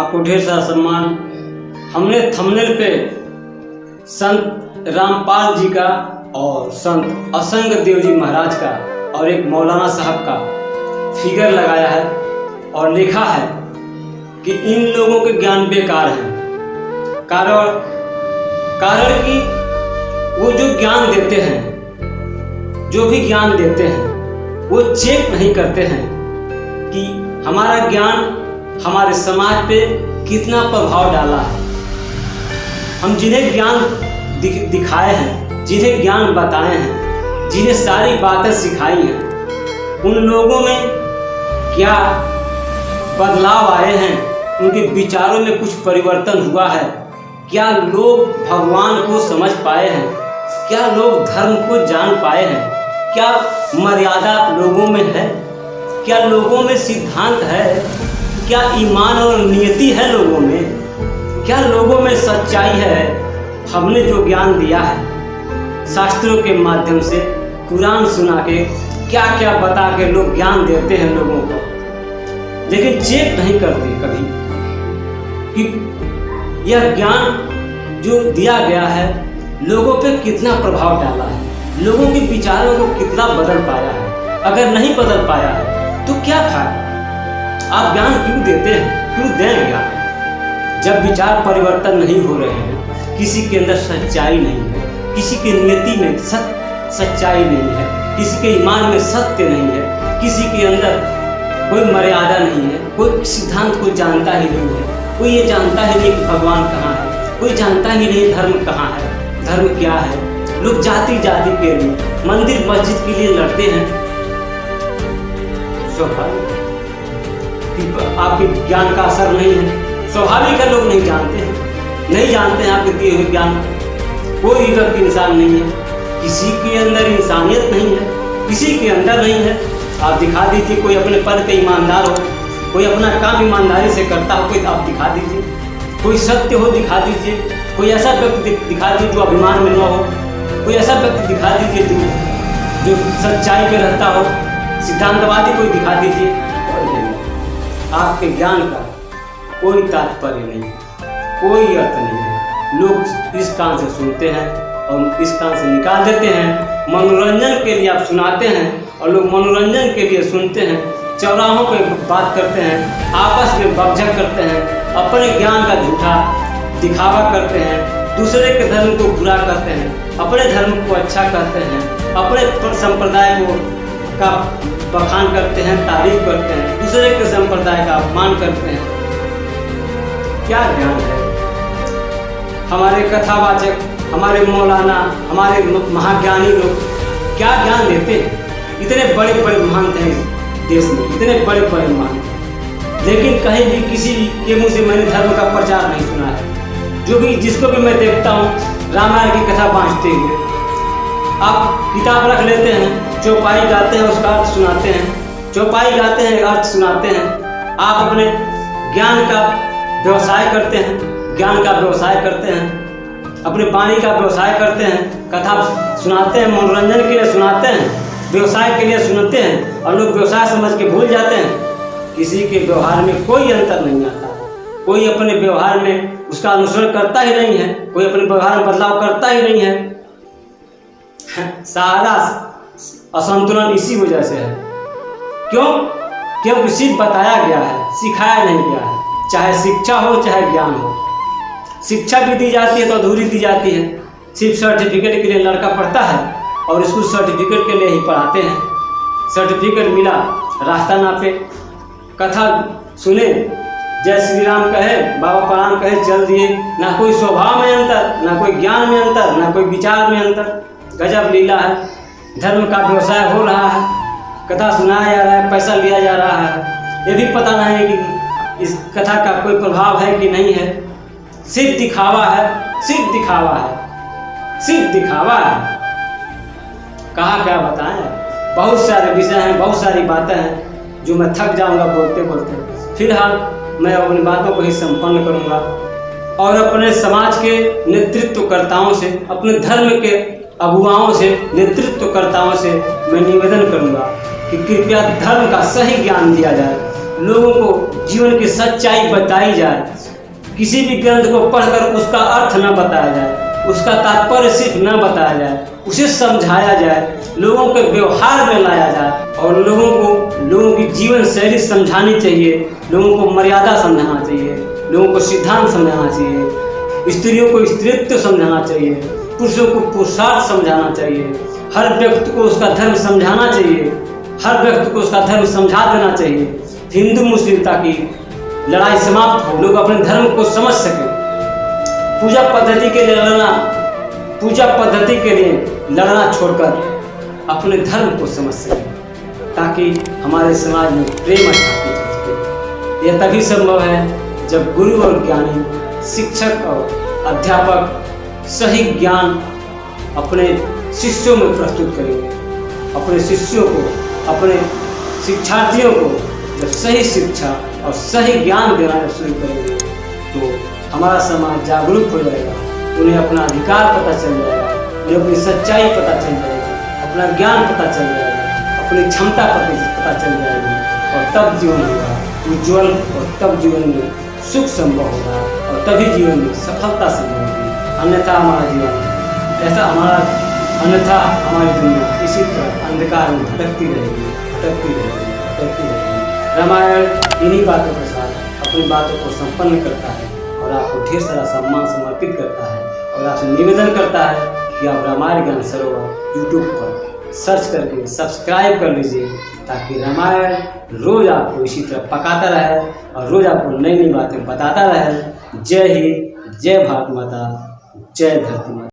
आपको ढेर सारा सम्मान। हमने थंबनेल पे संत रामपाल जी का और संत असंग देव जी महाराज का और एक मौलाना साहब का फिगर लगाया है और लिखा है कि इन लोगों के ज्ञान बेकार हैं। कारण कि वो जो ज्ञान देते हैं, जो भी ज्ञान देते हैं, वो चेक नहीं करते हैं कि हमारा ज्ञान हमारे समाज पे कितना प्रभाव डाला है। हम जिन्हें ज्ञान दिखाए हैं, जिन्हें ज्ञान बताए हैं, जिन्हें सारी बातें सिखाई हैं, उन लोगों में क्या बदलाव आए हैं, उनके विचारों में कुछ परिवर्तन हुआ है, क्या लोग भगवान को समझ पाए हैं, क्या लोग धर्म को जान पाए हैं, क्या मर्यादा लोगों में है, क्या लोगों में सिद्धांत है, क्या ईमान और नियति है लोगों में, क्या लोगों में सच्चाई है। हमने जो ज्ञान दिया है शास्त्रों के माध्यम से, कुरान सुना के, क्या क्या बता के लोग ज्ञान देते हैं लोगों को, लेकिन चेक नहीं करते कभी कि यह ज्ञान जो दिया गया है लोगों पे कितना प्रभाव डाला है, लोगों के विचारों को कितना बदल पाया है। अगर नहीं बदल पाया है तो क्या फायदा? आप ज्ञान क्यों देते हैं, क्यों दें ज्ञान जब विचार परिवर्तन नहीं हो रहे हैं, किसी के अंदर सच्चाई नहीं है, किसी के नियति में सच्चाई नहीं है, किसी के ईमान में सत्य नहीं है, किसी के अंदर कोई मर्यादा नहीं है, कोई सिद्धांत को जानता ही नहीं है, कोई ये जानता ही नहीं कि भगवान कहाँ है, कोई जानता ही नहीं धर्म कहाँ है, धर्म क्या है। लोग जाति जाति के लिए, मंदिर मस्जिद के लिए लड़ते हैं। स्वाभाविक आपके ज्ञान का असर नहीं है, स्वाभाविक है लोग नहीं जानते हैं आपके दिए हुए ज्ञान। कोई व्यक्ति इंसान नहीं है, किसी के अंदर इंसानियत नहीं है, किसी के अंदर नहीं है। आप दिखा दीजिए कोई अपने पद पे ईमानदार हो, कोई अपना काम ईमानदारी से करता हो, कोई आप दिखा दीजिए, कोई सत्य हो दिखा दीजिए, कोई ऐसा व्यक्ति दिखा दीजिए जो अभिमान में न हो, कोई ऐसा व्यक्ति दिखा दीजिए जो सच्चाई पे रहता हो, सिद्धांतवादी कोई दिखा दीजिए। आपके ज्ञान का कोई तात्पर्य नहीं है, कोई अर्थ नहीं है। लोग इस कान से सुनते हैं और इस कान से निकाल देते हैं। मनोरंजन के लिए आप सुनाते हैं और लोग मनोरंजन के लिए सुनते हैं, चौराहों पे बात करते हैं, आपस में बकझक करते हैं, अपने ज्ञान का झूठा दिखावा करते हैं, दूसरे के धर्म को बुरा करते हैं, अपने धर्म को अच्छा करते हैं, अपने संप्रदाय को का बखान करते हैं, तारीफ करते हैं, दूसरे के संप्रदाय का अपमान करते हैं। क्या ज्ञान है? हमारे कथावाचक, हमारे मौलाना, हमारे महाज्ञानी लोग क्या ज्ञान देते हैं? इतने बड़े बड़े महान हैं देश में, इतने बड़े बड़े महान, लेकिन कहीं भी किसी के मुंह से मैंने धर्म का प्रचार नहीं सुना है। जिसको भी मैं देखता हूँ रामायण की कथा बाँचते हुए, आप किताब रख लेते हैं, चौपाई गाते हैं, उसका अर्थ सुनाते हैं, चौपाई गाते हैं, अर्थ सुनाते हैं। आप अपने ज्ञान का व्यवसाय करते हैं, ज्ञान का व्यवसाय करते हैं, अपने वाणी का व्यवसाय करते हैं, कथा सुनाते हैं, मनोरंजन के लिए सुनाते हैं, व्यवसाय के लिए सुनते हैं, और लोग व्यवसाय समझ के भूल जाते हैं। किसी के व्यवहार में कोई अंतर नहीं आता, कोई अपने व्यवहार में उसका अनुसरण करता ही नहीं है, कोई अपने व्यवहार में बदलाव करता ही नहीं है। सारा असंतुलन इसी वजह से है। क्योंकि सिर्फ बताया गया है, सिखाया नहीं गया है। चाहे शिक्षा हो चाहे ज्ञान हो, शिक्षा भी दी जाती है तो अधूरी दी जाती है। सिर्फ सर्टिफिकेट के लिए लड़का पढ़ता है और स्कूल सर्टिफिकेट के लिए ही पढ़ाते हैं। सर्टिफिकेट मिला, रास्ता नापे, कथा सुने, जय श्री राम कहे, बाबा प्रणाम कहे, चल दिए। ना कोई स्वभाव में अंतर, ना कोई ज्ञान में अंतर, ना कोई विचार में अंतर। गजब लीला है। धर्म का व्यवसाय हो रहा है, कथा सुनाया जा रहा है, पैसा लिया जा रहा है। ये भी पता नहीं है कि इस कथा का कोई प्रभाव है कि नहीं है। सिर्फ दिखावा है, सिर्फ दिखावा है, सिर्फ दिखावा है। कहाँ क्या बताएं? बहुत सारे विषय हैं, बहुत सारी बातें हैं जो मैं थक जाऊंगा बोलते बोलते। फिलहाल मैं अपनी बातों को ही संपन्न करूंगा और अपने समाज के नेतृत्वकर्ताओं से, अपने धर्म के अगुवाओं से, नेतृत्वकर्ताओं से मैं निवेदन करूंगा कि कृपया धर्म का सही ज्ञान दिया जाए, लोगों को जीवन की सच्चाई बताई जाए। किसी भी ग्रंथ को पढ़कर उसका अर्थ न बताया जाए, उसका तात्पर्य सिर्फ न बताया जाए, उसे समझाया जाए, लोगों के व्यवहार में लाया जाए और लोगों की जीवन शैली समझानी चाहिए, लोगों को मर्यादा समझाना चाहिए, लोगों को सिद्धांत समझाना चाहिए, स्त्रियों को स्त्रीत्व समझाना चाहिए, पुरुषों को पुरुषार्थ समझाना चाहिए, हर व्यक्ति को उसका धर्म समझाना चाहिए, हर व्यक्ति को उसका धर्म समझा देना चाहिए। हिंदू मुस्लिम ताकि लड़ाई समाप्त हो, लोग अपने धर्म को समझ सकें। पूजा पद्धति के लिए लड़ना छोड़कर अपने धर्म को समझ सकें, ताकि हमारे समाज में प्रेम स्थापित हो सके। यह तभी संभव है जब गुरु और ज्ञानी, शिक्षक और अध्यापक सही ज्ञान अपने शिष्यों में प्रस्तुत करेंगे। अपने शिष्यों को, अपने शिक्षार्थियों को जब सही शिक्षा और सही ज्ञान देना शुरू करेंगे तो हमारा समाज जागरूक हो जाएगा, उन्हें अपना अधिकार पता चल जाएगा, उन्हें अपनी सच्चाई पता चल जाएगी, अपना ज्ञान पता चल जाएगा, अपनी क्षमता पता चल जाएगी और तब जीवन होगा उज्ज्वल और तब जीवन में सुख संभव होगा और तभी जीवन में सफलता संभव होगी। अन्यथा हमारी दुनिया इसी तरह अंधकार में भटकती रहेगी। रामायण इन्हीं बातों के साथ अपनी बातों को संपन्न करता है और आपको ढेर सारा सम्मान समर्पित करता है और आपसे निवेदन करता है कि आप रामायण ज्ञान सरोवर यूट्यूब पर सर्च करके सब्सक्राइब कर लीजिए, ताकि रामायण रोज आपको इसी तरह पकाता रहे और रोज आपको नई नई बातें बताता रहे। जय हिंद, जय भारत माता, जय धरती माता।